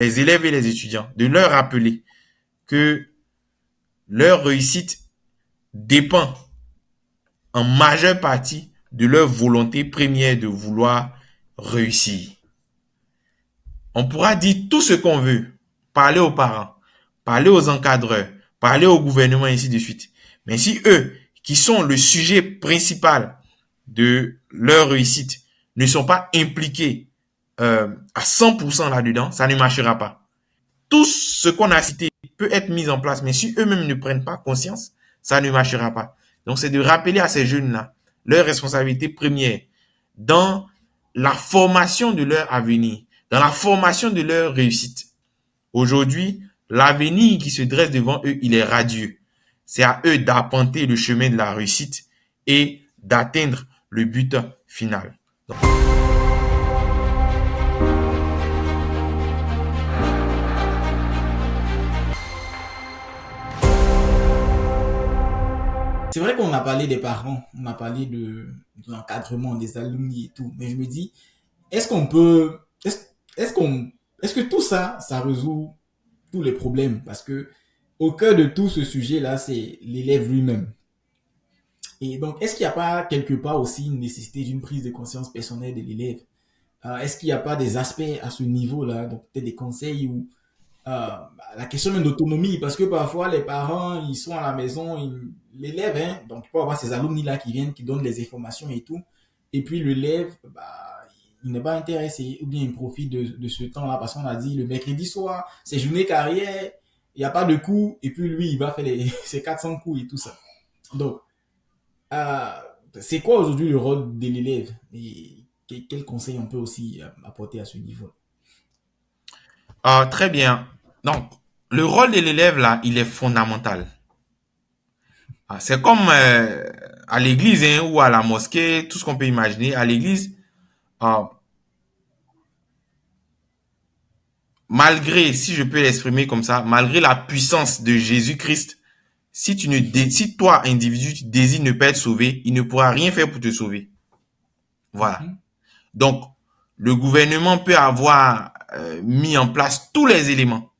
les élèves et les étudiants, de leur rappeler que leur réussite dépend en majeure partie de leur volonté première de vouloir réussir. On pourra dire tout ce qu'on veut, parler aux parents, parler aux encadreurs, parler au gouvernement, et ainsi de suite. Mais si eux, qui sont le sujet principal de leur réussite, ne sont pas impliqués à 100% là-dedans, ça ne marchera pas. Tout ce qu'on a cité peut être mis en place, mais si eux-mêmes ne prennent pas conscience, ça ne marchera pas. Donc, c'est de rappeler à ces jeunes-là leur responsabilité première dans la formation de leur avenir, dans la formation de leur réussite. Aujourd'hui, l'avenir qui se dresse devant eux, il est radieux. C'est à eux d'arpenter le chemin de la réussite et d'atteindre le but final. C'est vrai qu'on a parlé des parents, on a parlé de l'encadrement des alumni et tout, mais je me dis, est-ce qu'on peut, est-ce, est-ce qu'on, est-ce que tout ça, ça résout tous les problèmes? Parce que au cœur de tout ce sujet-là, c'est l'élève lui-même. Et donc, est-ce qu'il n'y a pas quelque part aussi une nécessité d'une prise de conscience personnelle de l'élève? Est-ce qu'il n'y a pas des aspects à ce niveau-là, donc peut-être des conseils ou la question même d'autonomie, parce que parfois les parents, ils sont à la maison, l'élève, hein, donc il peut avoir ces alumni-là qui viennent, qui donnent les informations et tout, et puis l'élève, bah, il n'est pas intéressé, ou bien il profite de ce temps-là, parce qu'on a dit le mercredi soir, c'est journée carrière, il n'y a pas de cours, et puis lui, il va faire ses 400 coups et tout ça. Donc, euh, c'est quoi aujourd'hui le rôle de l'élève et quel conseil on peut aussi apporter à ce niveau? Très bien. Donc, le rôle de l'élève, là, il est fondamental. C'est comme à l'église hein, ou à la mosquée, tout ce qu'on peut imaginer. À l'église, euh, malgré, si je peux l'exprimer comme ça, malgré la puissance de Jésus-Christ, si toi, individu, tu désires ne pas être sauvé, il ne pourra rien faire pour te sauver. Voilà. Mhm. Donc, le gouvernement peut avoir mis en place tous les éléments.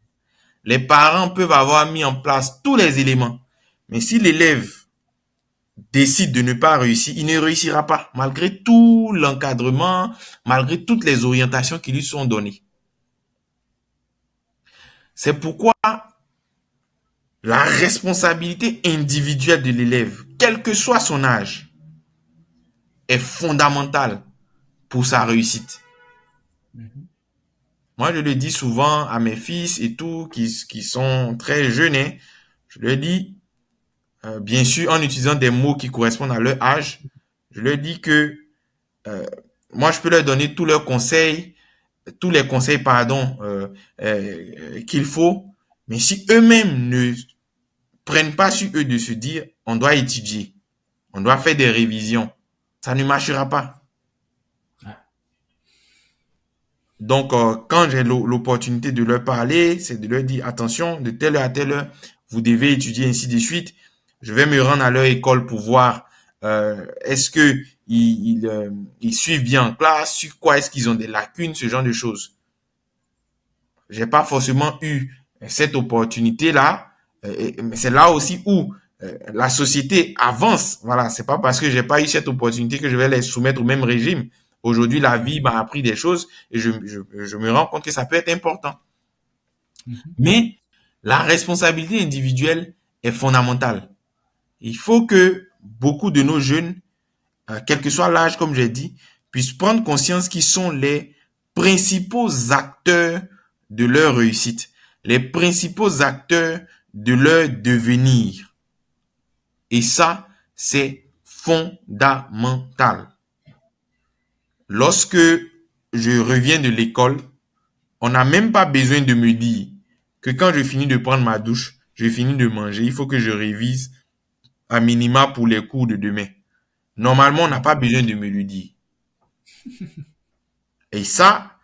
Les parents peuvent avoir mis en place tous les éléments. Mais si l'élève décide de ne pas réussir, il ne réussira pas, malgré tout l'encadrement, malgré toutes les orientations qui lui sont données. C'est pourquoi la responsabilité individuelle de l'élève, quel que soit son âge, est fondamentale pour sa réussite. Mhm. Moi, je le dis souvent à mes fils et tout, qui sont très jeunes, hein, je leur dis, bien sûr, en utilisant des mots qui correspondent à leur âge, je leur dis que euh, moi, je peux leur donner tous les conseils, pardon, qu'il faut, mais si eux-mêmes ne prennent pas sur eux de se dire, on doit étudier, on doit faire des révisions, ça ne marchera pas. Ouais. Donc, quand j'ai l'opportunité de leur parler, c'est de leur dire, attention, de telle heure à telle heure, vous devez étudier ainsi de suite. Je vais me rendre à leur école pour voir est-ce que ils suivent bien en classe, sur quoi est-ce qu'ils ont des lacunes, ce genre de choses. J'ai pas forcément eu cette opportunité-là, mais c'est là aussi où la société avance. Voilà, c'est pas parce que j'ai pas eu cette opportunité que je vais les soumettre au même régime. Aujourd'hui, la vie m'a appris des choses et je me rends compte que ça peut être important. Mhm. Mais la responsabilité individuelle est fondamentale. Il faut que beaucoup de nos jeunes, quel que soit l'âge, comme j'ai dit, puissent prendre conscience qu'ils sont les principaux acteurs de leur réussite, les principaux acteurs de leur devenir. Et ça, c'est fondamental. Lorsque je reviens de l'école, on n'a même pas besoin de me dire que quand je finis de prendre ma douche, je finis de manger, il faut que je révise à minima pour les cours de demain. Normalement, on n'a pas besoin de me le dire. Et ça,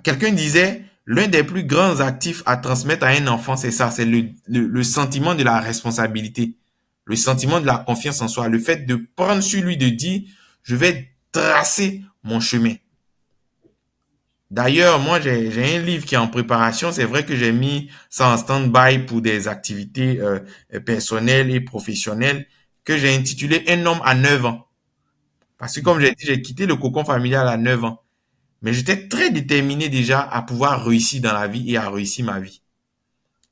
quelqu'un disait, l'un des plus grands actifs à transmettre à un enfant, c'est ça, c'est le sentiment de la responsabilité, le sentiment de la confiance en soi, le fait de prendre sur lui, de dire, je vais tracer mon chemin. D'ailleurs, moi, j'ai un livre qui est en préparation. C'est vrai que j'ai mis ça en stand-by pour des activités personnelles et professionnelles que j'ai intitulé Un homme à 9 ans. Parce que comme j'ai dit, j'ai quitté le cocon familial à 9 ans. Mais j'étais très déterminé déjà à pouvoir réussir dans la vie et à réussir ma vie.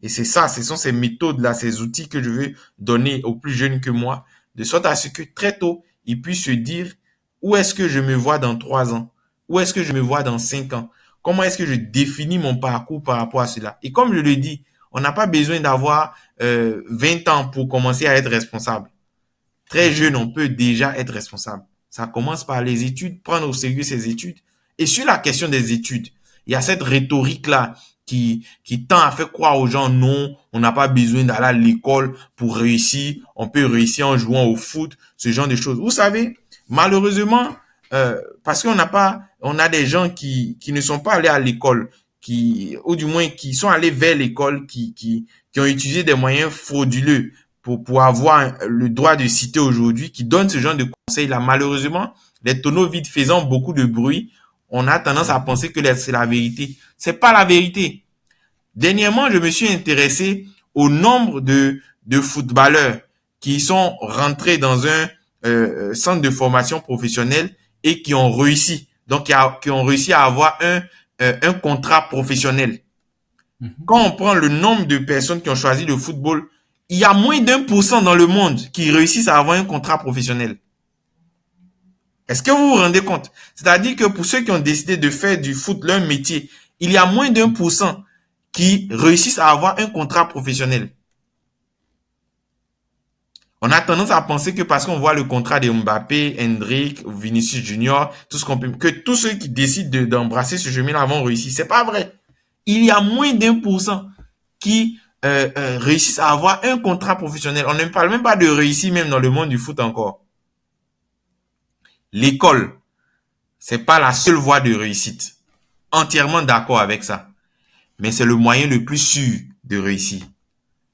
Et c'est ça, ce sont ces méthodes-là, ces outils que je veux donner aux plus jeunes que moi, de sorte à ce que très tôt, ils puissent se dire où est-ce que je me vois dans 3 ans? Où est-ce que je me vois dans 5 ans? Comment est-ce que je définis mon parcours par rapport à cela? Et comme je le dis, on n'a pas besoin d'avoir 20 ans pour commencer à être responsable. Très jeune, on peut déjà être responsable. Ça commence par les études, prendre au sérieux ses études. Et sur la question des études, il y a cette rhétorique-là qui tend à faire croire aux gens, non, on n'a pas besoin d'aller à l'école pour réussir. On peut réussir en jouant au foot, ce genre de choses. Vous savez, malheureusement, parce qu'on n'a pas, on a des gens qui ne sont pas allés à l'école, ou du moins qui sont allés vers l'école, qui ont utilisé des moyens frauduleux pour avoir le droit de citer aujourd'hui, qui donne ce genre de conseils-là. Malheureusement, les tonneaux vides faisant beaucoup de bruit, on a tendance à penser que c'est la vérité. C'est pas la vérité. Dernièrement, je me suis intéressé au nombre de footballeurs qui sont rentrés dans un centre de formation professionnelle et qui ont réussi. Donc, qui ont réussi à avoir un contrat professionnel. Mhm. Quand on prend le nombre de personnes qui ont choisi le football, il y a moins d'1% dans le monde qui réussissent à avoir un contrat professionnel. Est-ce que vous vous rendez compte? C'est-à-dire que pour ceux qui ont décidé de faire du foot leur métier, il y a moins d'1% qui réussissent à avoir un contrat professionnel. On a tendance à penser que parce qu'on voit le contrat de Mbappé, Hendrick, Vinicius Junior, tout ce qu'on peut, que tous ceux qui décident d'embrasser ce chemin-là vont réussir. C'est pas vrai. Il y a moins d'1% qui réussissent à avoir un contrat professionnel. On ne parle même pas de réussir même dans le monde du foot encore. L'école, c'est pas la seule voie de réussite. Entièrement d'accord avec ça. Mais c'est le moyen le plus sûr de réussir.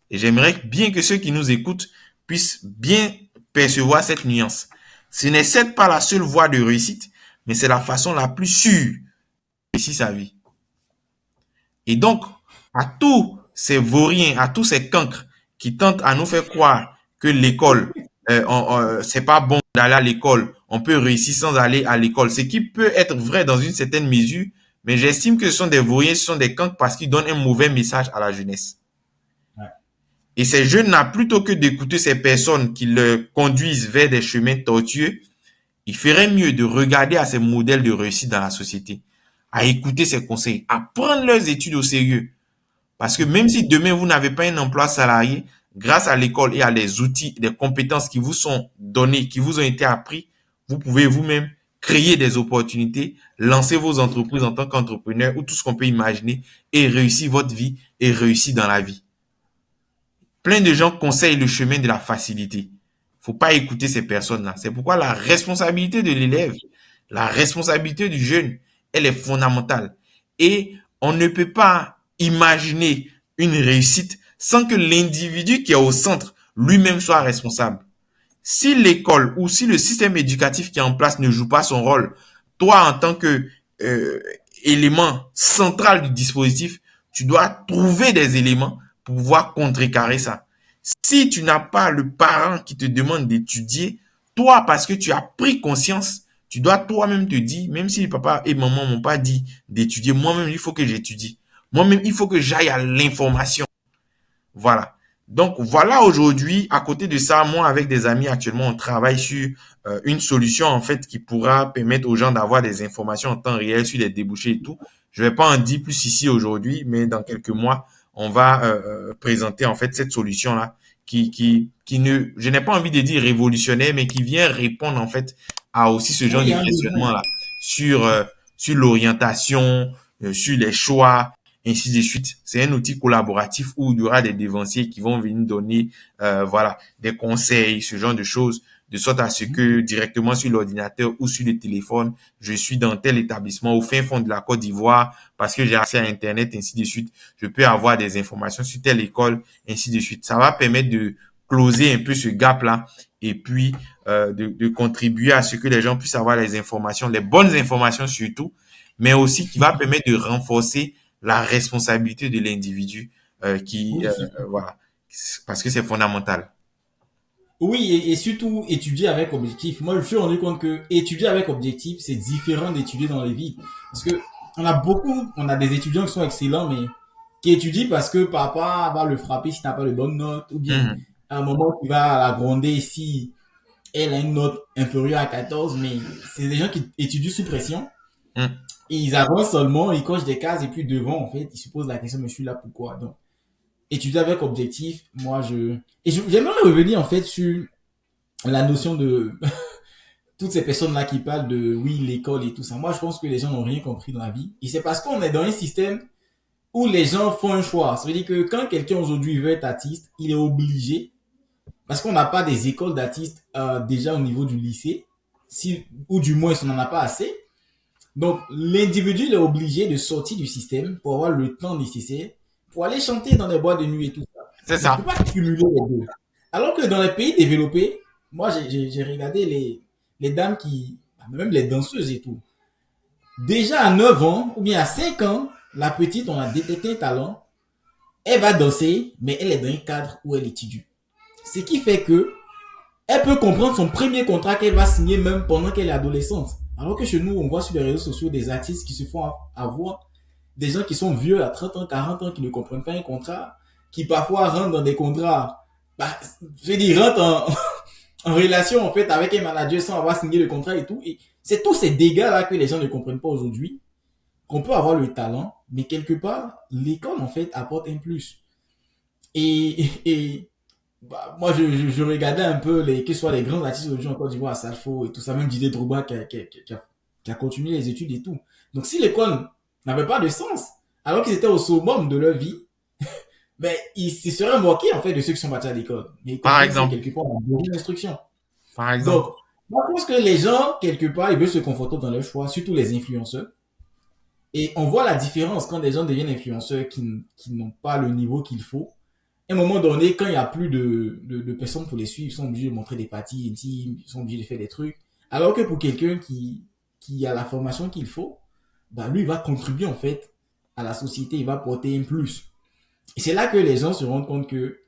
Et j'aimerais bien que ceux qui nous écoutent puissent bien percevoir cette nuance. Ce n'est certes pas la seule voie de réussite, mais c'est la façon la plus sûre de réussir sa vie. Et donc, à tous ces vauriens, à tous ces cancres qui tentent à nous faire croire que l'école, c'est pas bon d'aller à l'école, on peut réussir sans aller à l'école, ce qui peut être vrai dans une certaine mesure, mais j'estime que ce sont des vauriens, ce sont des cancres parce qu'ils donnent un mauvais message à la jeunesse. Ouais. Et ces jeunes-là, plutôt que d'écouter ces personnes qui le conduisent vers des chemins tortueux, il ferait mieux de regarder à ces modèles de réussite dans la société, à écouter ces conseils, à prendre leurs études au sérieux. Parce que même si demain vous n'avez pas un emploi salarié, grâce à l'école et à les outils, des compétences qui vous sont données, qui vous ont été appris, vous pouvez vous-même créer des opportunités, lancer vos entreprises en tant qu'entrepreneur ou tout ce qu'on peut imaginer et réussir votre vie et réussir dans la vie. Plein de gens conseillent le chemin de la facilité. Faut pas écouter ces personnes-là. C'est pourquoi la responsabilité de l'élève, la responsabilité du jeune, elle est fondamentale. Et on ne peut pas imaginer une réussite sans que l'individu qui est au centre lui-même soit responsable. Si l'école ou si le système éducatif qui est en place ne joue pas son rôle, toi, en tant que euh, élément central du dispositif, tu dois trouver des éléments pour pouvoir contrecarrer ça. Si tu n'as pas le parent qui te demande d'étudier, toi, parce que tu as pris conscience, tu dois toi-même te dire, même si papa et maman m'ont pas dit d'étudier, moi-même, il faut que j'étudie. Moi-même, il faut que j'aille à l'information. Voilà. Donc voilà aujourd'hui, à côté de ça, moi avec des amis actuellement, on travaille sur une solution en fait qui pourra permettre aux gens d'avoir des informations en temps réel sur les débouchés et tout. Je vais pas en dire plus ici aujourd'hui, mais dans quelques mois, on va présenter en fait cette solution là qui ne, je n'ai pas envie de dire révolutionnaire, mais qui vient répondre en fait à aussi ce Oui, genre il y de a un questionnement besoin. là sur sur l'orientation, sur les choix, ainsi de suite. C'est un outil collaboratif où il y aura des dévanciers qui vont venir donner voilà, des conseils, ce genre de choses, de sorte à ce que directement sur l'ordinateur ou sur le téléphone, je suis dans tel établissement au fin fond de la Côte d'Ivoire parce que j'ai accès à Internet, ainsi de suite. Je peux avoir des informations sur telle école, ainsi de suite. Ça va permettre de closer un peu ce gap-là et puis de contribuer à ce que les gens puissent avoir les informations, les bonnes informations surtout, mais aussi qui va permettre de renforcer la responsabilité de l'individu Oui, c'est ça. voilà, parce que c'est fondamental. Oui, et surtout étudier avec objectif. Moi, je me suis rendu compte que étudier avec objectif, c'est différent d'étudier dans les vies. Parce que on a des étudiants qui sont excellents, mais qui étudient parce que papa va le frapper si t'as pas de bonnes notes, ou bien Mhm, à un moment il va la gronder si elle a une note inférieure à 14, mais c'est des gens qui étudient sous pression. mhm. Et ils avancent seulement, ils cochent des cases, et puis devant, en fait, ils se posent la question, mais je suis là pourquoi? Donc, étudier avec objectif, j'aimerais revenir, en fait, sur la notion de toutes ces personnes-là qui parlent de, oui, l'école et tout ça. Moi, je pense que les gens n'ont rien compris dans la vie. Et c'est parce qu'on est dans un système où les gens font un choix. Ça veut dire que quand quelqu'un aujourd'hui veut être artiste, il est obligé, parce qu'on n'a pas des écoles d'artistes déjà au niveau du lycée, si, ou du moins, on n'en a pas assez. Donc, l'individu il est obligé de sortir du système pour avoir le temps nécessaire pour aller chanter dans les boîtes de nuit et tout ça. C'est Il ne peut ça. pas cumuler les deux. Alors que dans les pays développés, moi, j'ai regardé les dames qui, même les danseuses et tout. Déjà à 9 ans, ou bien à 5 ans, la petite, on a détecté un talent. Elle va danser, mais elle est dans un cadre où elle étudie. Ce qui fait que elle peut comprendre son premier contrat qu'elle va signer même pendant qu'elle est adolescente. Alors que chez nous, on voit sur les réseaux sociaux des artistes qui se font avoir, des gens qui sont vieux à 30 ans, 40 ans, qui ne comprennent pas un contrat, qui parfois rentrent dans des contrats, bah, je veux dire, rentrent en relation en fait avec un manager sans avoir signé le contrat et tout. Et c'est tous ces dégâts-là que les gens ne comprennent pas aujourd'hui, qu'on peut avoir le talent, mais quelque part, l'école en fait apporte un plus. Et bah, moi, je regardais un peu que ce soit les grands artistes aujourd'hui en Côte d'Ivoire, Salfo et tout ça, même Didier Drogba qui a continué les études et tout. Donc, si l'école n'avait pas de sens, alors qu'ils étaient au summum de leur vie, ben, ils se seraient moqués, en fait, de ceux qui sont partis à l'école. Mais ils Par comprennent que exemple, quelque part, on a besoin d'instruction. par exemple. Donc, moi, je pense que les gens, quelque part, ils veulent se conforter dans leur choix, surtout les influenceurs. Et on voit la différence quand des gens deviennent influenceurs qui n'ont pas le niveau qu'il faut. À un moment donné, quand il n'y a plus de personnes pour les suivre, ils sont obligés de montrer des parties intimes, ils sont obligés de faire des trucs. Alors que pour quelqu'un qui a la formation qu'il faut, bah lui, il va contribuer en fait à la société, il va porter un plus. Et c'est là que les gens se rendent compte que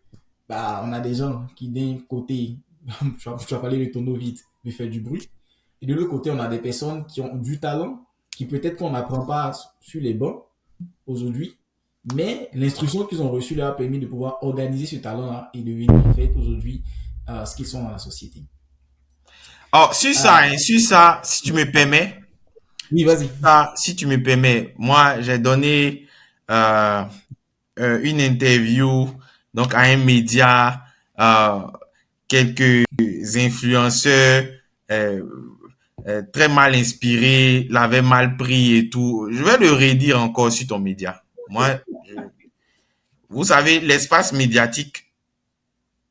bah on a des gens qui d'un côté, tu vas parler de tonneau vide, mais fait du bruit. Et de l'autre côté, on a des personnes qui ont du talent, qui peut-être qu'on n'apprend pas sur les bancs aujourd'hui, mais l'instruction qu'ils ont reçue leur a permis de pouvoir organiser ce talent-là et devenir en fait aujourd'hui ce qu'ils sont dans la société. Oh, Euh, sur ça, si tu me permets, oui, vas-y. si tu me permets, moi, j'ai donné euh, une interview donc à un média, euh, quelques influenceurs euh, très mal inspirés l'avaient mal pris et tout. Je vais le redire encore sur ton média. Moi, vous savez, l'espace médiatique,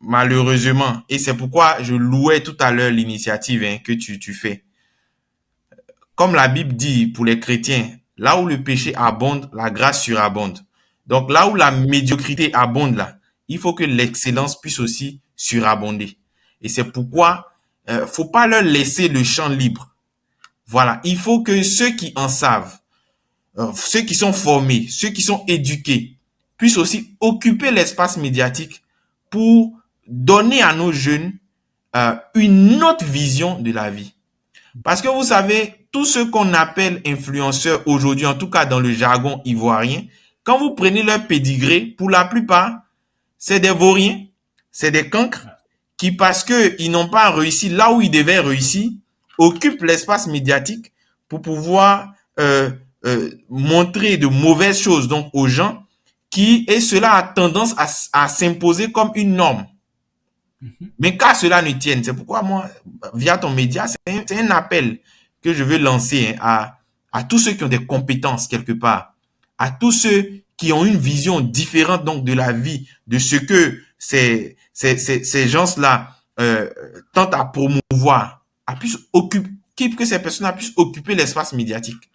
malheureusement, et c'est pourquoi je louais tout à l'heure l'initiative que tu fais. Comme la Bible dit pour les chrétiens, là où le péché abonde, la grâce surabonde. Donc là où la médiocrité abonde, là, il faut que l'excellence puisse aussi surabonder. Et c'est pourquoi faut pas leur laisser le champ libre. Voilà, il faut que ceux qui en savent, ceux qui sont formés, ceux qui sont éduqués, puissent aussi occuper l'espace médiatique pour donner à nos jeunes une autre vision de la vie. Parce que vous savez, tous ceux qu'on appelle influenceurs aujourd'hui, en tout cas dans le jargon ivoirien, quand vous prenez leur pédigré, pour la plupart, c'est des vauriens, c'est des cancres qui, parce qu'ils n'ont pas réussi là où ils devaient réussir, occupent l'espace médiatique pour pouvoir montrer de mauvaises choses donc aux gens et cela a tendance à s'imposer comme une norme. Mais qu'à cela ne tienne, c'est pourquoi moi, via ton média, c'est un appel que je veux lancer à tous ceux qui ont des compétences quelque part, à tous ceux qui ont une vision différente donc de la vie, de ce que ces gens-là tentent à promouvoir, que ces personnes puissent occuper l'espace médiatique,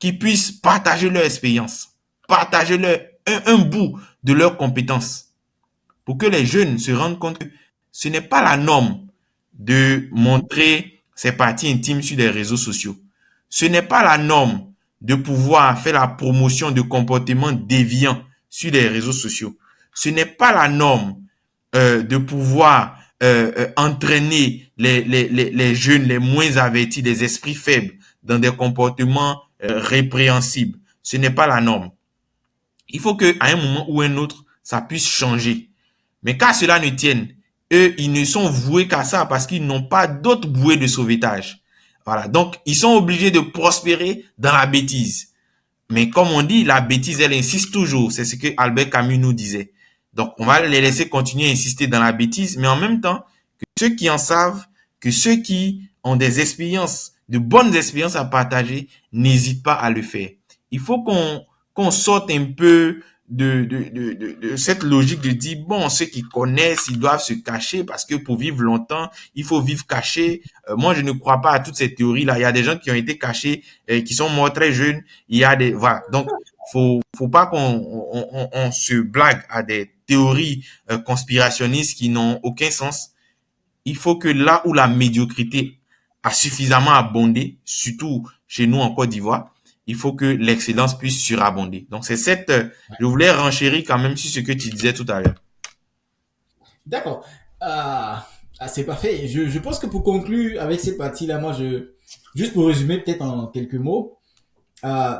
qui puissent partager leur expérience, partager un bout de leurs compétences pour que les jeunes se rendent compte que ce n'est pas la norme de montrer ses parties intimes sur les réseaux sociaux. Ce n'est pas la norme de pouvoir faire la promotion de comportements déviants sur les réseaux sociaux. Ce n'est pas la norme de pouvoir entraîner les jeunes, les moins avertis, les esprits faibles dans des comportements répréhensibles. Ce n'est pas la norme. Il faut qu'à un moment ou un autre, ça puisse changer. Mais qu'à cela ne tienne, eux, ils ne sont voués qu'à ça parce qu'ils n'ont pas d'autre bouée de sauvetage. Voilà. Donc, ils sont obligés de prospérer dans la bêtise. Mais comme on dit, la bêtise, elle insiste toujours. C'est ce que Albert Camus nous disait. Donc, on va les laisser continuer à insister dans la bêtise, mais en même temps, que ceux qui en savent, que ceux qui ont des expériences, de bonnes expériences à partager, n'hésitent pas à le faire. Il faut qu'on sorte un peu de cette logique de dire, bon, ceux qui connaissent, ils doivent se cacher parce que pour vivre longtemps, il faut vivre caché. Moi, je ne crois pas à toutes ces théories-là. Il y a des gens qui ont été cachés, qui sont morts très jeunes. Il y a des, voilà. Donc, faut pas qu'on se blague à des théories conspirationnistes qui n'ont aucun sens. Il faut que là où la médiocrité a suffisamment abondé, surtout chez nous en Côte d'Ivoire, il faut que l'excellence puisse surabonder. Donc c'est cette, je voulais renchérir quand même sur ce que tu disais tout à l'heure. D'accord. C'est parfait. Je pense que pour conclure avec cette partie-là, juste pour résumer peut-être en quelques mots,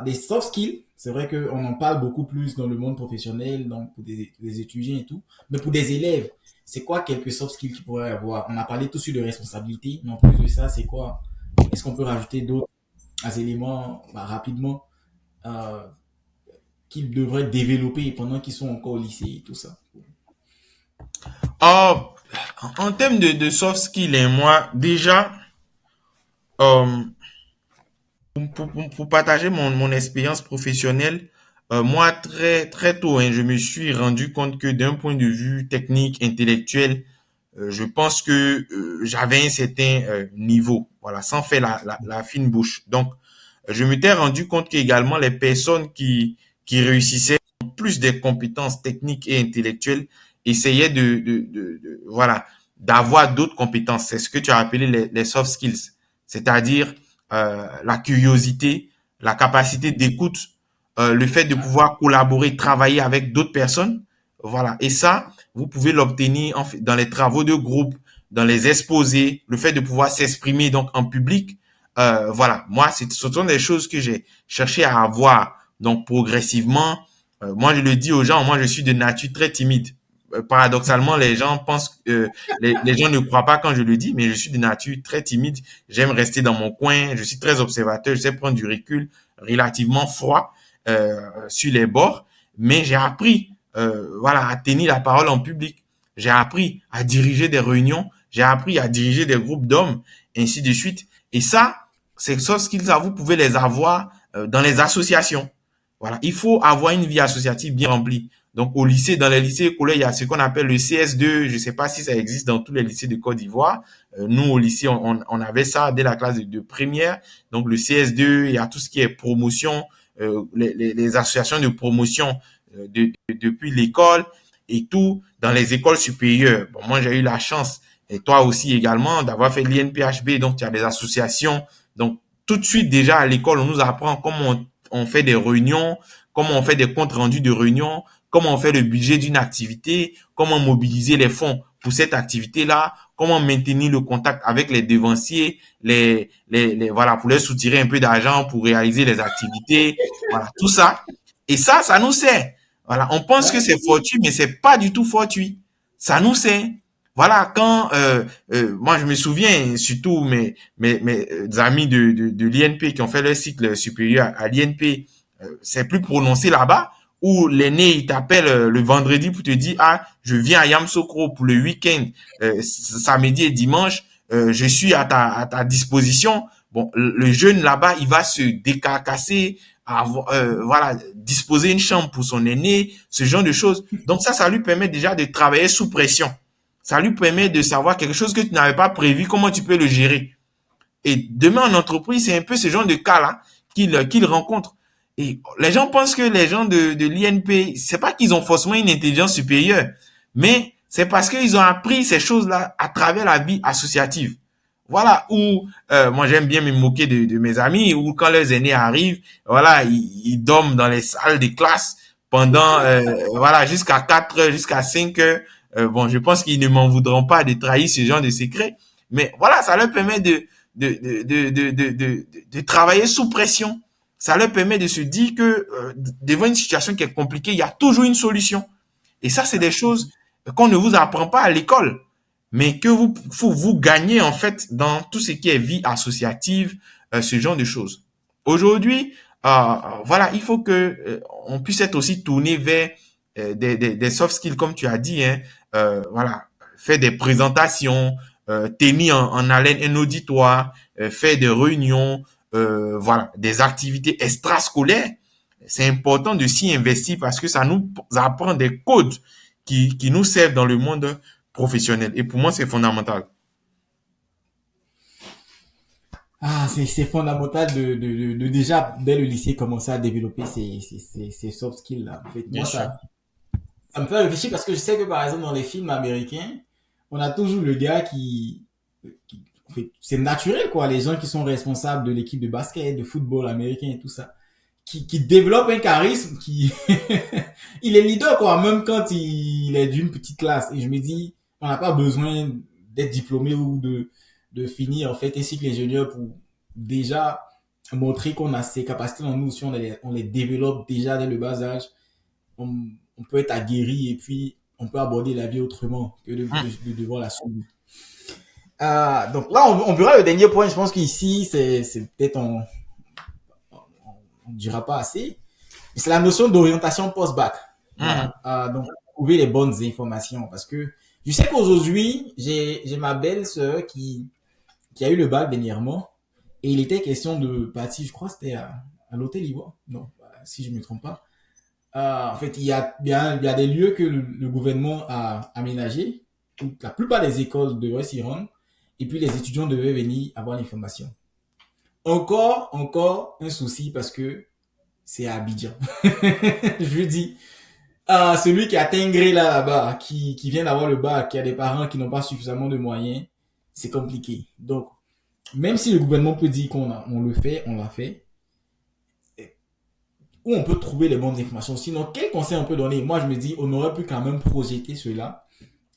des soft skills, c'est vrai qu'on en parle beaucoup plus dans le monde professionnel, donc pour des étudiants et tout, mais pour des élèves, c'est quoi quelques soft skills qu'ils pourraient avoir? On a parlé tout de suite de responsabilité, mais en plus de ça, c'est quoi? Est-ce qu'on peut rajouter d'autres éléments rapidement euh, qu'ils devraient développer pendant qu'ils sont encore au lycée et tout ça? Oh, en termes de soft skills, hein, moi, déjà, euh, pour partager mon expérience professionnelle, moi, très tôt, hein, je me suis rendu compte que d'un point de vue technique, intellectuel, je pense que j'avais un certain niveau, voilà, sans faire la fine bouche. Donc, je m'étais rendu compte qu'également les personnes qui réussissaient ont plus des compétences techniques et intellectuelles essayaient voilà, d'avoir d'autres compétences. C'est ce que tu as appelé les soft skills, c'est-à-dire la curiosité, la capacité d'écoute, le fait de pouvoir collaborer, travailler avec d'autres personnes. Voilà. Et ça, vous pouvez l'obtenir dans les travaux de groupe, dans les exposés, le fait de pouvoir s'exprimer donc en public. Voilà. Moi, ce sont des choses que j'ai cherché à avoir. Donc, progressivement, moi, je le dis aux gens, moi, je suis de nature très timide. Paradoxalement, les gens pensent, les gens ne croient pas quand je le dis, mais je suis de nature très timide. J'aime rester dans mon coin. Je suis très observateur. Je sais prendre du recul, relativement froid sur les bords. Mais j'ai appris, voilà, à tenir la parole en public. J'ai appris à diriger des réunions. J'ai appris à diriger des groupes d'hommes, ainsi de suite. Et ça, ces soft skills, ça, vous pouvez les avoir dans les associations. Voilà, il faut avoir une vie associative bien remplie. Donc, au lycée, dans les lycées et collèges, il y a ce qu'on appelle le CS2. Je ne sais pas si ça existe dans tous les lycées de Côte d'Ivoire. Nous, au lycée, on avait ça dès la classe de première. Donc, le CS2, il y a tout ce qui est promotion, les associations de promotion depuis l'école et tout dans les écoles supérieures. Bon, moi, j'ai eu la chance, et toi aussi également, d'avoir fait l'INPHB. Donc, il y a des associations. Donc, tout de suite, déjà, à l'école, on nous apprend comment on fait des réunions, comment on fait des comptes rendus de réunions, comment on fait le budget d'une activité, comment mobiliser les fonds pour cette activité-là, comment maintenir le contact avec les devanciers, voilà, pour leur soutirer un peu d'argent pour réaliser les activités, voilà, tout ça. Et ça nous sert. Voilà, on pense que Ouais. c'est fortuit, mais c'est pas du tout fortuit. Ça nous sert. Voilà, quand moi je me souviens surtout mes amis de l'INP qui ont fait leur cycle supérieur à l'INP, c'est plus prononcé là-bas où l'aîné il t'appelle le vendredi pour te dire ah je viens à Yamsokro pour le week-end samedi et dimanche je suis à ta disposition. Bon, le jeune là-bas il va se décarcasser, voilà, disposer une chambre pour son aîné, ce genre de choses. Donc ça lui permet déjà de travailler sous pression. Ça lui permet de savoir quelque chose que tu n'avais pas prévu, comment tu peux le gérer. Et demain en entreprise, c'est un peu ce genre de cas-là qu'il rencontre. Et les gens pensent que les gens de l'INP, c'est pas qu'ils ont forcément une intelligence supérieure, mais c'est parce qu'ils ont appris ces choses-là à travers la vie associative. voilà, ou moi j'aime bien me moquer de mes amis, ou quand leurs aînés arrivent, voilà, ils dorment dans les salles de classe pendant, voilà, jusqu'à 4 heures, jusqu'à 5 heures. Bon, je pense qu'ils ne m'en voudront pas de trahir ce genre de secret, mais voilà, ça leur permet de travailler sous pression. Ça leur permet de se dire que devant une situation qui est compliquée, il y a toujours une solution. Et ça, c'est des choses qu'on ne vous apprend pas à l'école, mais que vous gagnez en fait dans tout ce qui est vie associative, ce genre de choses. Aujourd'hui, voilà, il faut que on puisse être aussi tourné vers des soft skills, comme tu as dit, hein, voilà, faire des présentations, tenir en haleine un auditoire, faire des réunions, voilà, des activités extrascolaires. C'est important de s'y investir parce que ça nous apprend des codes qui nous servent dans le monde professionnel. Et pour moi, c'est fondamental. Ah, c'est fondamental de déjà, dès le lycée, commencer à développer ces soft skills-là. En fait, Bien moi, sûr. ça me fait réfléchir parce que je sais que, par exemple, dans les films américains, on a toujours le gars en fait, c'est naturel, quoi. Les gens qui sont responsables de l'équipe de basket, de football américain et tout ça, qui développent un charisme, il est leader, quoi, même quand il est d'une petite classe. Et je me dis, on n'a pas besoin d'être diplômé ou de finir, en fait, ainsi que les juniors pour déjà montrer qu'on a ces capacités en nous, si on les développe déjà dès le bas âge, on peut être aguerri et puis on peut aborder la vie autrement que de devoir la subir. Donc là, on verra le dernier point. Je pense qu'ici, c'est peut-être on ne dira pas assez. C'est la notion d'orientation post-bac. Mhm. Voilà. Donc, trouver les bonnes informations. Parce que je sais qu'aujourd'hui, j'ai ma belle-sœur qui a eu le bac dernièrement. Et il était question de partir, je crois que c'était à l'hôtel Ivoire. Non, si je ne me trompe pas. En fait, il y a des lieux que le gouvernement a aménagés. Où la plupart des écoles devraient s'y rendre. Et puis, les étudiants devaient venir avoir l'information. Encore un souci parce que c'est à Abidjan. Je dis, celui qui a Tingré là-bas, qui vient d'avoir le bac, qui a des parents qui n'ont pas suffisamment de moyens, c'est compliqué. Donc, même si le gouvernement peut dire on le fait, on l'a fait, où on peut trouver les bonnes informations. Sinon, quel conseil on peut donner? Moi, je me dis, on aurait pu quand même projeter cela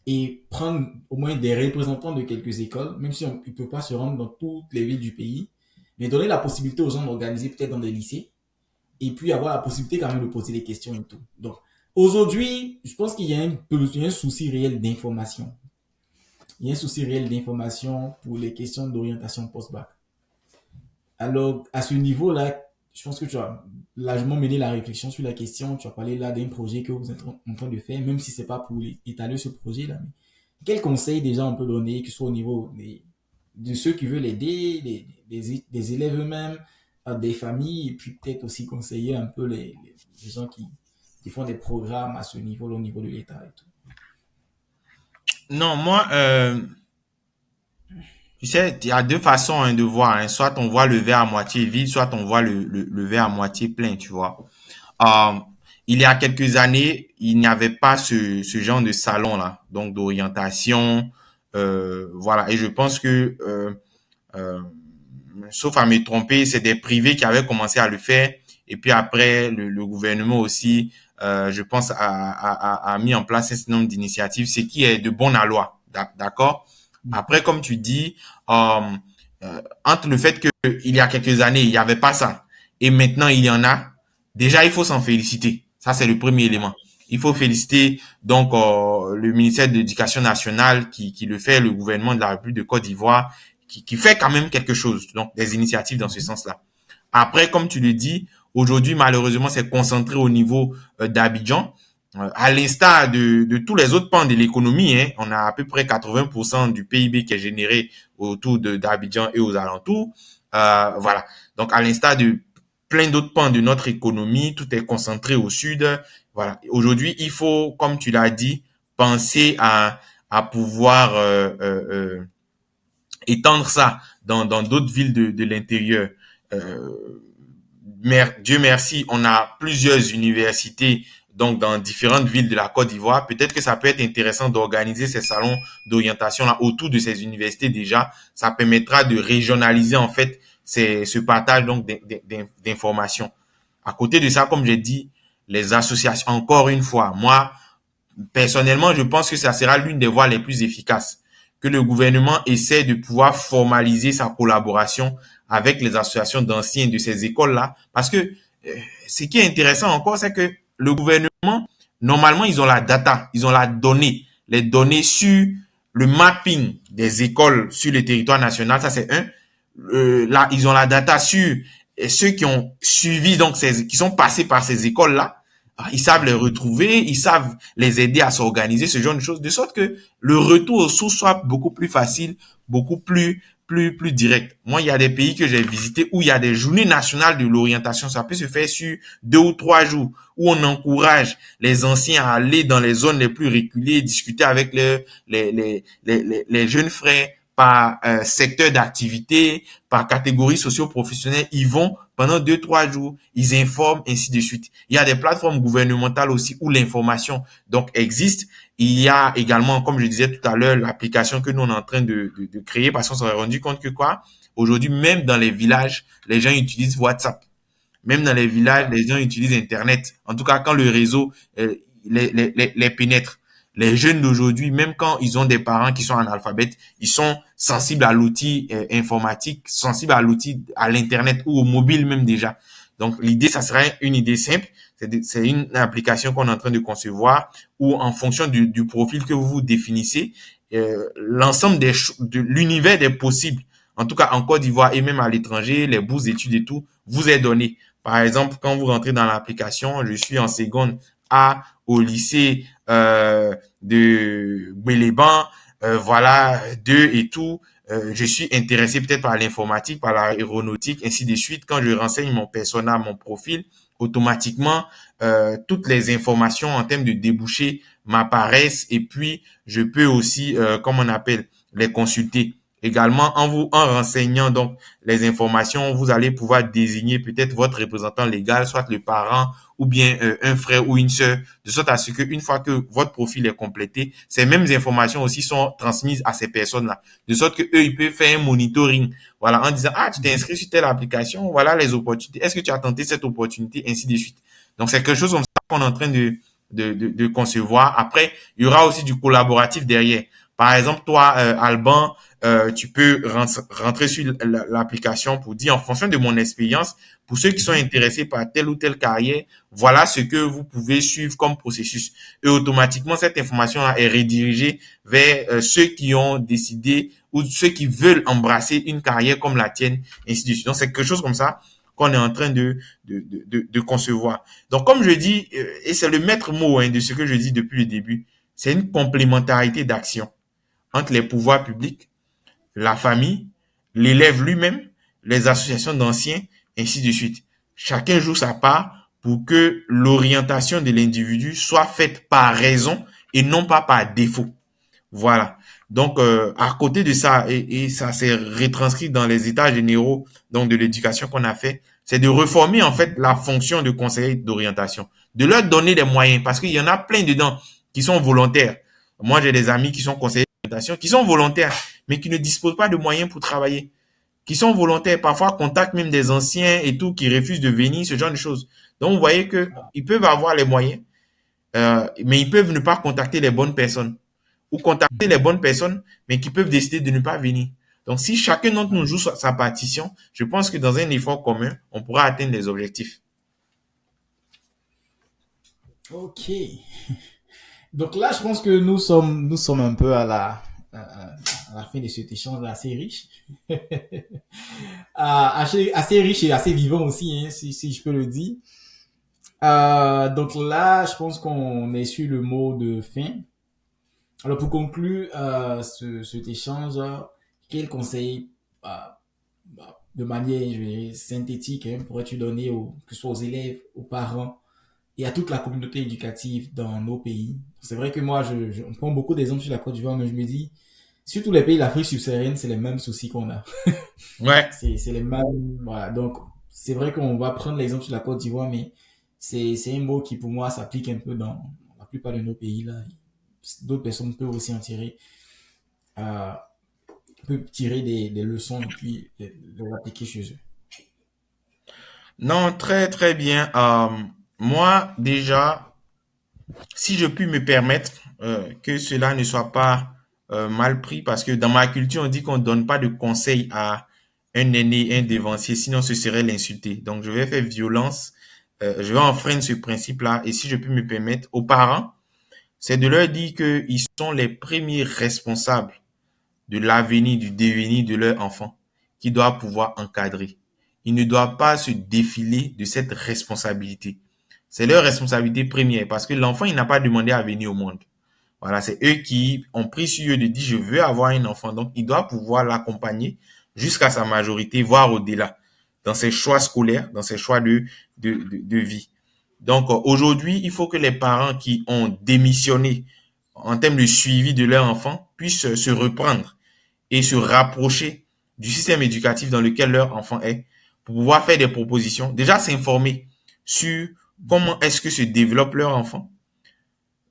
et prendre au moins des représentants de quelques écoles, même si on ne peut pas se rendre dans toutes les villes du pays, mais donner la possibilité aux gens d'organiser peut-être dans des lycées et puis avoir la possibilité quand même de poser des questions et tout. Donc, aujourd'hui, je pense qu'il y a un souci réel d'information. Il y a un souci réel d'information pour les questions d'orientation post-bac. Alors, à ce niveau-là, je pense que tu as largement mené la réflexion sur la question. Tu as parlé là d'un projet que vous êtes en train de faire, même si c'est pas pour étaler ce projet-là. Mais quels conseils déjà on peut donner, que ce soit au niveau de ceux qui veulent aider, des élèves eux-mêmes, des familles, et puis peut-être aussi conseiller un peu les gens qui font des programmes à ce niveau-là, au niveau de l'État et tout. Non, moi, tu sais, il y a deux façons hein, de voir. Hein. Soit on voit le verre à moitié vide, soit on voit le verre à moitié plein, tu vois. Euh, il y a quelques années, il n'y avait pas ce genre de salon-là, donc d'orientation. Voilà. Et je pense que euh, sauf à me tromper, c'est des privés qui avaient commencé à le faire. Et puis après, le gouvernement aussi, je pense, a mis en place un certain nombre d'initiatives, ce qui est de bon aloi. D'accord? Après, comme tu dis, entre le fait qu'il y a quelques années, il n'y avait pas ça, et maintenant il y en a, déjà, il faut s'en féliciter. Ça, c'est le premier élément. Il faut féliciter donc le ministère de l'Éducation nationale qui le fait, le gouvernement de la République de Côte d'Ivoire, qui fait quand même quelque chose, donc des initiatives dans ce sens-là. Après, comme tu le dis, aujourd'hui, malheureusement, c'est concentré au niveau d'Abidjan. À l'instar de tous les autres pans de l'économie, hein, on a à peu près 80% du PIB qui est généré autour d'Abidjan et aux alentours. Voilà. Donc, à l'instar de plein d'autres pans de notre économie, tout est concentré au sud. Voilà. Aujourd'hui, il faut, comme tu l'as dit, penser à pouvoir étendre ça dans d'autres villes de l'intérieur. Dieu merci, on a plusieurs universités donc dans différentes villes de la Côte d'Ivoire, peut-être que ça peut être intéressant d'organiser ces salons d'orientation là autour de ces universités déjà. Ça permettra de régionaliser en fait ce partage donc d'informations. À côté de ça, comme j'ai dit, les associations, encore une fois, moi, personnellement, je pense que ça sera l'une des voies les plus efficaces. Que le gouvernement essaie de pouvoir formaliser sa collaboration avec les associations d'anciens de ces écoles-là. Parce que ce qui est intéressant encore, c'est que le gouvernement, normalement, ils ont la data, ils ont la donnée, les données sur le mapping des écoles sur le territoire national, ça c'est un. Là, ils ont la data sur ceux qui ont suivi, donc qui sont passés par ces écoles-là. Ils savent les retrouver, ils savent les aider à s'organiser, ce genre de choses, de sorte que le retour aux sources soit beaucoup plus facile, beaucoup plus direct. Moi, il y a des pays que j'ai visités où il y a des journées nationales de l'orientation. Ça peut se faire sur 2 ou 3 jours, où on encourage les anciens à aller dans les zones les plus reculées, discuter avec les jeunes frères par secteur d'activité, par catégorie socio-professionnelle. Ils vont pendant 2, 3 jours, ils informent, ainsi de suite. Il y a des plateformes gouvernementales aussi où l'information donc existe. Il y a également, comme je disais tout à l'heure, l'application que nous on est en train de créer parce qu'on s'est rendu compte que quoi, aujourd'hui, même dans les villages, les gens utilisent WhatsApp. Même dans les villages, les gens utilisent Internet. En tout cas, quand le réseau les pénètre. Les jeunes d'aujourd'hui, même quand ils ont des parents qui sont analphabètes, ils sont sensibles à l'outil informatique, sensibles à l'outil, à l'Internet ou au mobile même déjà. Donc, l'idée, ça serait une idée simple. C'est une application qu'on est en train de concevoir où, en fonction du profil que vous définissez, l'ensemble de l'univers des possibles, en tout cas en Côte d'Ivoire et même à l'étranger, les bourses d'études et tout, vous est donné. Par exemple, quand vous rentrez dans l'application, je suis en seconde A au lycée de Béléban, voilà, 2 et tout. Je suis intéressé peut-être par l'informatique, par l'aéronautique, ainsi de suite. Quand je renseigne mon persona, mon profil, automatiquement, toutes les informations en termes de débouchés m'apparaissent et puis je peux aussi, comme on appelle, les consulter. Également, en renseignant donc les informations, vous allez pouvoir désigner peut-être votre représentant légal, soit le parent ou bien un frère ou une sœur, de sorte à ce que une fois que votre profil est complété, ces mêmes informations aussi sont transmises à ces personnes-là, de sorte que eux ils peuvent faire un monitoring, voilà, en disant ah tu t'es inscrit sur telle application, voilà les opportunités, est-ce que tu as tenté cette opportunité, ainsi de suite. Donc c'est quelque chose comme ça qu'on est en train de concevoir. Après, il y aura aussi du collaboratif derrière. Par exemple, toi, Alban, tu peux rentrer sur l'application pour dire, en fonction de mon expérience, pour ceux qui sont intéressés par telle ou telle carrière, voilà ce que vous pouvez suivre comme processus. Et automatiquement, cette information-là est redirigée vers ceux qui ont décidé ou ceux qui veulent embrasser une carrière comme la tienne, ainsi de suite. Donc, c'est quelque chose comme ça qu'on est en train de concevoir. Donc, comme je dis, et c'est le maître mot hein, de ce que je dis depuis le début, c'est une complémentarité d'action entre les pouvoirs publics, la famille, l'élève lui-même, les associations d'anciens, ainsi de suite. Chacun joue sa part pour que l'orientation de l'individu soit faite par raison et non pas par défaut. Voilà. Donc, à côté de ça, et ça s'est retranscrit dans les états généraux donc de l'éducation qu'on a fait, c'est de reformer en fait la fonction de conseiller d'orientation, de leur donner des moyens, parce qu'il y en a plein dedans qui sont volontaires. Moi, j'ai des amis qui sont conseillers d'orientation, qui sont volontaires, mais qui ne disposent pas de moyens pour travailler, qui sont volontaires, parfois contactent même des anciens et tout, qui refusent de venir, ce genre de choses. Donc, vous voyez que ils peuvent avoir les moyens, mais ils peuvent ne pas contacter les bonnes personnes ou contacter les bonnes personnes, mais qui peuvent décider de ne pas venir. Donc, si chacun d'entre nous joue sa partition, je pense que dans un effort commun, on pourra atteindre les objectifs. Ok. Donc là, je pense que nous sommes un peu à la fin de cet échange assez riche. Assez riche et assez vivant aussi, hein, si je peux le dire. Donc là, je pense qu'on est sur le mot de fin. Alors pour conclure cet échange, quel conseil, euh, de manière je dirais, synthétique, hein, pourrais-tu donner que ce soit aux élèves, aux parents et à toute la communauté éducative dans nos pays? C'est vrai que moi, on prend beaucoup d'exemples sur la Côte d'Ivoire, mais je me dis, sur tous les pays de l'Afrique subsaharienne, c'est les mêmes soucis qu'on a. Ouais, C'est les mêmes. Voilà. Donc, c'est vrai qu'on va prendre l'exemple sur la Côte d'Ivoire, mais c'est un mot qui pour moi s'applique un peu dans la plupart de nos pays là. D'autres personnes peuvent aussi en tirer, euh, peuvent tirer des leçons et puis les appliquer chez eux. Non, très très bien. Moi, déjà, si je puis me permettre que cela ne soit pas mal pris, parce que dans ma culture, on dit qu'on ne donne pas de conseils à un aîné, un dévancier, sinon ce serait l'insulter. Donc, je vais faire violence, je vais enfreindre ce principe-là, et si je puis me permettre, aux parents, c'est de leur dire qu'ils sont les premiers responsables de l'avenir, du devenir de leur enfant, qui doivent pouvoir encadrer. Ils ne doivent pas se défiler de cette responsabilité. C'est leur responsabilité première parce que l'enfant, il n'a pas demandé à venir au monde. Voilà, c'est eux qui ont pris sur eux de dire, je veux avoir un enfant. Donc, ils doivent pouvoir l'accompagner jusqu'à sa majorité, voire au-delà, dans ses choix scolaires, dans ses choix de vie. Donc, aujourd'hui, il faut que les parents qui ont démissionné en termes de suivi de leur enfant puissent se reprendre et se rapprocher du système éducatif dans lequel leur enfant est pour pouvoir faire des propositions. Déjà, s'informer sur comment est-ce que se développe leur enfant.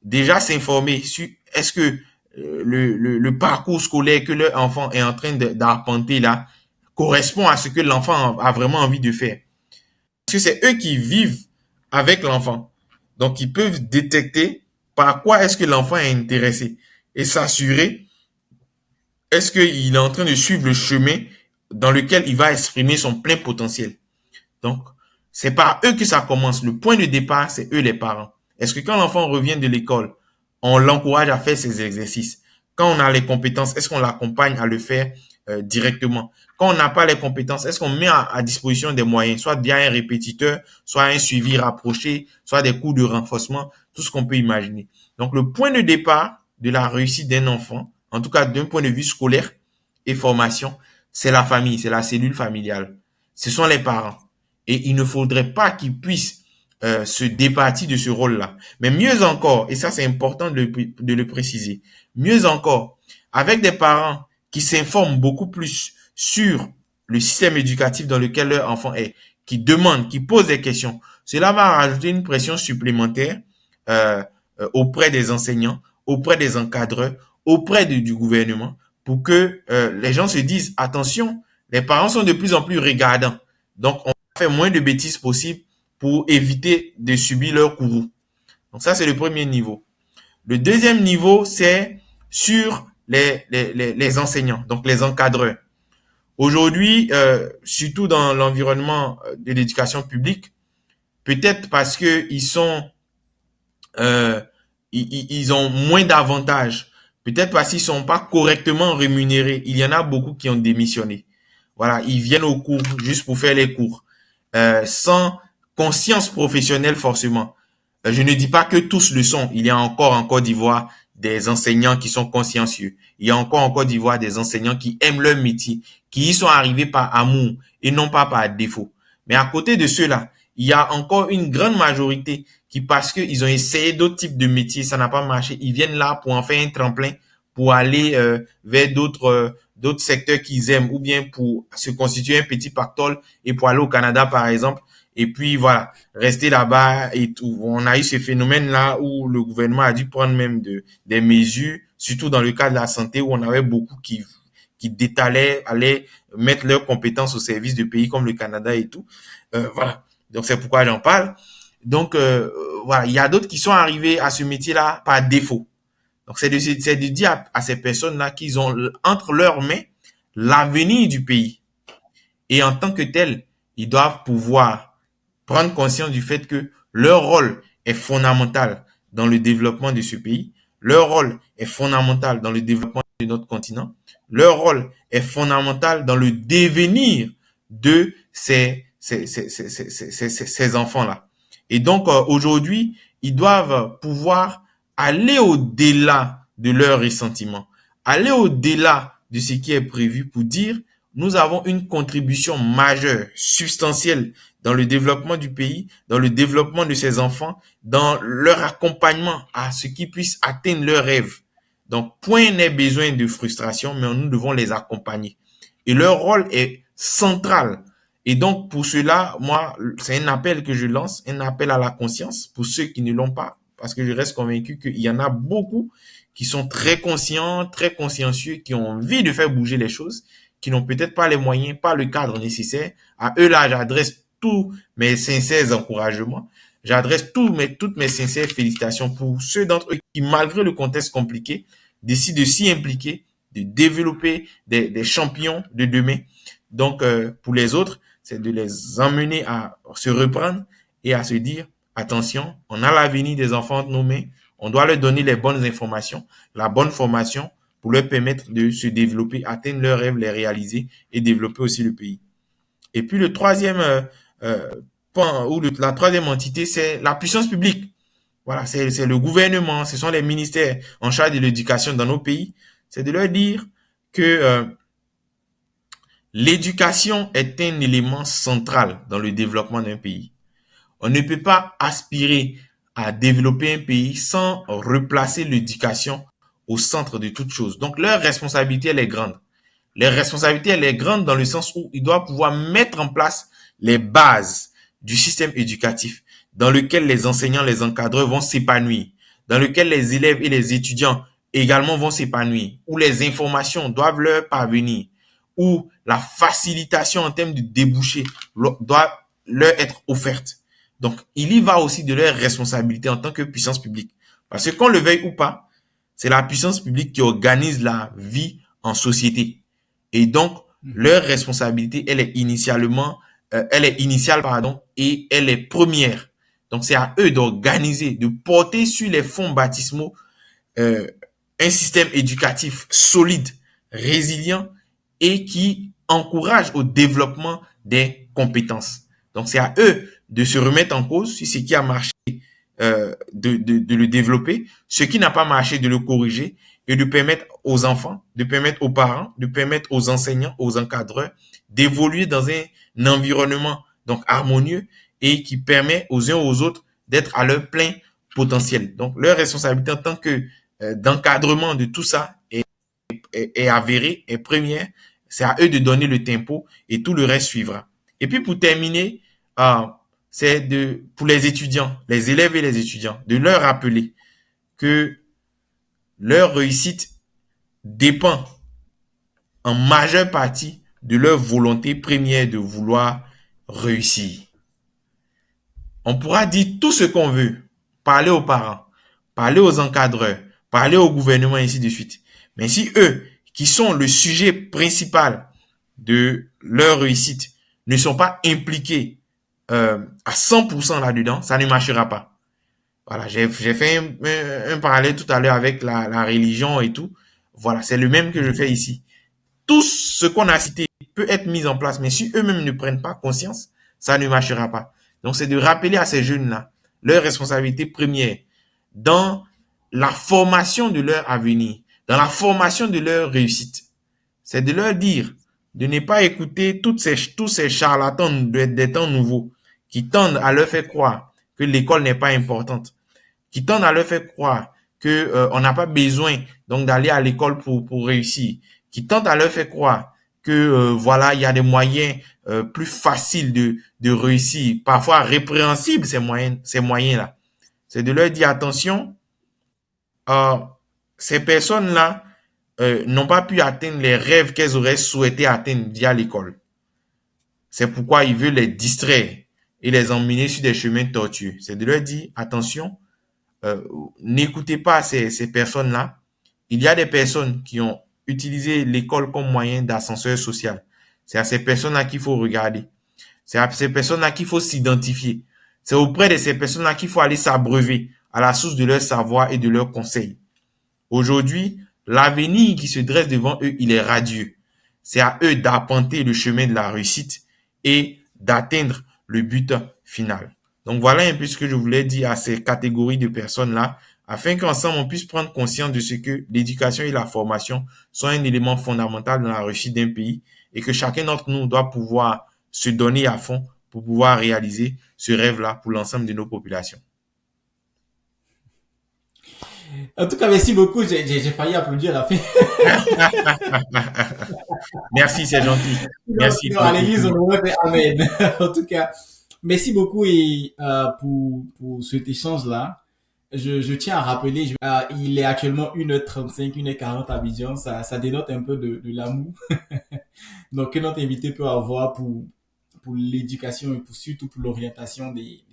Déjà, s'informer sur est-ce que le parcours scolaire que leur enfant est en train d'arpenter là correspond à ce que l'enfant a vraiment envie de faire. Parce que c'est eux qui vivent avec l'enfant. Donc, ils peuvent détecter par quoi est-ce que l'enfant est intéressé et s'assurer est-ce qu'il est en train de suivre le chemin dans lequel il va exprimer son plein potentiel. Donc, c'est par eux que ça commence. Le point de départ, c'est eux les parents. Est-ce que quand l'enfant revient de l'école, on l'encourage à faire ses exercices? Quand on a les compétences, est-ce qu'on l'accompagne à le faire directement? Quand on n'a pas les compétences, est-ce qu'on met à disposition des moyens, soit via un répétiteur, soit un suivi rapproché, soit des cours de renforcement, tout ce qu'on peut imaginer. Donc, le point de départ de la réussite d'un enfant, en tout cas d'un point de vue scolaire et formation, c'est la famille, c'est la cellule familiale. Ce sont les parents. Et il ne faudrait pas qu'ils puissent se départir de ce rôle-là. Mais mieux encore, et ça c'est important de le préciser, mieux encore, avec des parents qui s'informent beaucoup plus sur le système éducatif dans lequel leur enfant est, qui demandent, qui posent des questions, cela va rajouter une pression supplémentaire euh, auprès des enseignants, auprès des encadreurs, auprès du gouvernement, pour que les gens se disent, attention, les parents sont de plus en plus regardants. Donc, on fait moins de bêtises possibles pour éviter de subir leur courroux. Donc ça, c'est le premier niveau. Le deuxième niveau, c'est sur les enseignants, donc les encadreurs. Aujourd'hui, surtout dans l'environnement de l'éducation publique, peut-être parce que euh, ils ont moins d'avantages, peut-être parce qu'ils sont pas correctement rémunérés. Il y en a beaucoup qui ont démissionné. Voilà, ils viennent au cours juste pour faire les cours, sans conscience professionnelle forcément. Je ne dis pas que tous le sont. Il y a encore en Côte d'Ivoire des enseignants qui sont consciencieux. Il y a encore en Côte d'Ivoire des enseignants qui aiment leur métier, qui y sont arrivés par amour et non pas par défaut. Mais à côté de cela, il y a encore une grande majorité qui, parce qu'ils ont essayé d'autres types de métiers, ça n'a pas marché, ils viennent là pour en faire un tremplin, pour aller vers d'autres secteurs qu'ils aiment, ou bien pour se constituer un petit pactole et pour aller au Canada, par exemple, et puis voilà, rester là-bas et tout. On a eu ce phénomène-là où le gouvernement a dû prendre même des mesures, surtout dans le cas de la santé, où on avait beaucoup qui détalaient, allaient mettre leurs compétences au service de pays comme le Canada et tout. Voilà. Donc c'est pourquoi j'en parle. Donc voilà, il y a d'autres qui sont arrivés à ce métier-là par défaut. Donc c'est de dire à ces personnes-là qu'ils ont entre leurs mains l'avenir du pays. Et en tant que tel, ils doivent pouvoir prendre conscience du fait que leur rôle est fondamental dans le développement de ce pays. Leur rôle est fondamental dans le développement de notre continent. Leur rôle est fondamental dans le devenir de ces enfants-là. Et donc, aujourd'hui, ils doivent pouvoir aller au-delà de leurs ressentiments, aller au-delà de ce qui est prévu pour dire, nous avons une contribution majeure, substantielle dans le développement du pays, dans le développement de ses enfants, dans leur accompagnement à ce qu'ils puissent atteindre leurs rêves. Donc, point n'est besoin de frustration, mais nous devons les accompagner. Et leur rôle est central Et donc, pour cela, moi, c'est un appel que je lance, un appel à la conscience pour ceux qui ne l'ont pas, parce que je reste convaincu qu'il y en a beaucoup qui sont très conscients, très consciencieux, qui ont envie de faire bouger les choses, qui n'ont peut-être pas les moyens, pas le cadre nécessaire. À eux là, j'adresse tous mes sincères encouragements. J'adresse toutes mes sincères félicitations pour ceux d'entre eux qui, malgré le contexte compliqué, décident de s'y impliquer, de développer des champions de demain. Donc, pour les autres, c'est de les emmener à se reprendre et à se dire, attention, on a l'avenir des enfants entre nos mains, on doit leur donner les bonnes informations, la bonne formation pour leur permettre de se développer, atteindre leurs rêves, les réaliser et développer aussi le pays. Et puis le troisième point ou la troisième entité, c'est la puissance publique. Voilà, c'est le gouvernement, ce sont les ministères en charge de l'éducation dans nos pays. C'est de leur dire que l'éducation est un élément central dans le développement d'un pays. On ne peut pas aspirer à développer un pays sans replacer l'éducation au centre de toute chose. Donc, leur responsabilité, elle est grande. Leur responsabilité, elle est grande dans le sens où ils doivent pouvoir mettre en place les bases du système éducatif dans lequel les enseignants, les encadreurs vont s'épanouir, dans lequel les élèves et les étudiants également vont s'épanouir, où les informations doivent leur parvenir, où la facilitation en termes de débouchés doit leur être offerte. Donc, il y va aussi de leur responsabilité en tant que puissance publique. Parce que qu'on le veuille ou pas, c'est la puissance publique qui organise la vie en société. Et donc, leur responsabilité, elle est initiale, pardon, et elle est première. Donc, c'est à eux d'organiser, de porter sur les fonds baptismaux euh, un système éducatif solide, résilient et qui encourage au développement des compétences. Donc, c'est à eux de se remettre en cause sur ce qui a marché, de le développer, ce qui n'a pas marché, de le corriger et de permettre aux enfants, de permettre aux parents, de permettre aux enseignants, aux encadreurs d'évoluer dans un environnement donc harmonieux et qui permet aux uns aux autres d'être à leur plein potentiel. Donc, leur responsabilité en tant que d'encadrement de tout ça est avérée, est première. C'est à eux de donner le tempo et tout le reste suivra. Et puis, pour terminer, c'est pour les étudiants, les élèves et les étudiants, de leur rappeler que leur réussite dépend en majeure partie de leur volonté première de vouloir réussir. On pourra dire tout ce qu'on veut, parler aux parents, parler aux encadreurs, parler au gouvernement, et ainsi de suite. Mais si eux, qui sont le sujet principal de leur réussite, ne sont pas impliqués à 100% là-dedans, ça ne marchera pas. Voilà, j'ai fait un parallèle tout à l'heure avec la religion et tout. Voilà, c'est le même que je fais ici. Tout ce qu'on a cité peut être mis en place, mais si eux-mêmes ne prennent pas conscience, ça ne marchera pas. Donc, c'est de rappeler à ces jeunes-là leur responsabilité première dans la formation de leur avenir, dans la formation de leur réussite. C'est de leur dire de ne pas écouter tous ces charlatans des temps nouveaux qui tendent à leur faire croire que l'école n'est pas importante, qui tendent à leur faire croire que on n'a pas besoin donc d'aller à l'école pour réussir, qui tentent à leur faire croire que voilà, il y a des moyens plus faciles de réussir, parfois répréhensibles ces moyens là. C'est de leur dire attention, euh, ces personnes là n'ont pas pu atteindre les rêves qu'elles auraient souhaité atteindre via l'école. C'est pourquoi ils veulent les distraire et les emmener sur des chemins tortueux. C'est de leur dire attention, euh, n'écoutez pas ces personnes-là. Il y a des personnes qui ont utilisé l'école comme moyen d'ascenseur social. C'est à ces personnes-là qu'il faut regarder. C'est à ces personnes-là qu'il faut s'identifier. C'est auprès de ces personnes-là qu'il faut aller s'abreuver à la source de leur savoir et de leurs conseils. Aujourd'hui, l'avenir qui se dresse devant eux, il est radieux. C'est à eux d'arpenter le chemin de la réussite et d'atteindre le but final. Donc voilà un peu ce que je voulais dire à ces catégories de personnes-là, afin qu'ensemble on puisse prendre conscience de ce que l'éducation et la formation sont un élément fondamental dans la réussite d'un pays et que chacun d'entre nous doit pouvoir se donner à fond pour pouvoir réaliser ce rêve-là pour l'ensemble de nos populations. En tout cas, merci beaucoup. J'ai failli applaudir à la fin. Merci, c'est gentil. Non, Merci non, de à votre l'église, on opinion. aurait fait Amen. En tout cas, merci beaucoup et pour cet échange-là. Je tiens à rappeler, il est actuellement 1h35, 1h40 à Abidjan. Ça dénote un peu de l'amour donc que notre invité peut avoir pour l'éducation et surtout pour l'orientation des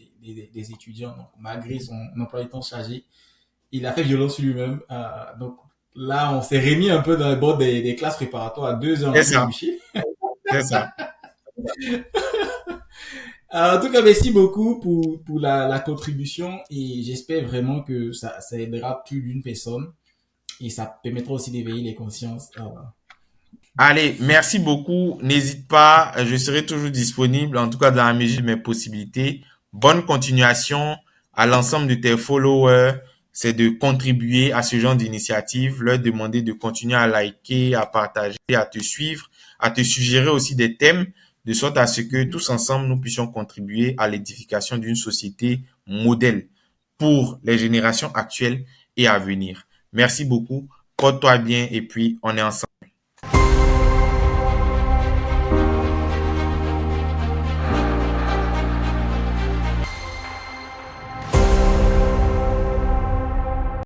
étudiants. Donc, malgré son emploi du temps chargé, il a fait violence sur lui-même. Donc là, on s'est remis un peu dans le bord des classes préparatoires à 2 heures C'est un peu ça, bouché. c'est ça. En tout cas, merci beaucoup pour la contribution et j'espère vraiment que ça aidera plus d'une personne et ça permettra aussi d'éveiller les consciences. Allez, merci beaucoup. N'hésite pas, je serai toujours disponible, en tout cas dans la mesure de mes possibilités. Bonne continuation à l'ensemble de tes followers. C'est de contribuer à ce genre d'initiative, leur demander de continuer à liker, à partager, à te suivre, à te suggérer aussi des thèmes, de sorte à ce que tous ensemble, nous puissions contribuer à l'édification d'une société modèle pour les générations actuelles et à venir. Merci beaucoup. Porte-toi bien et puis on est ensemble.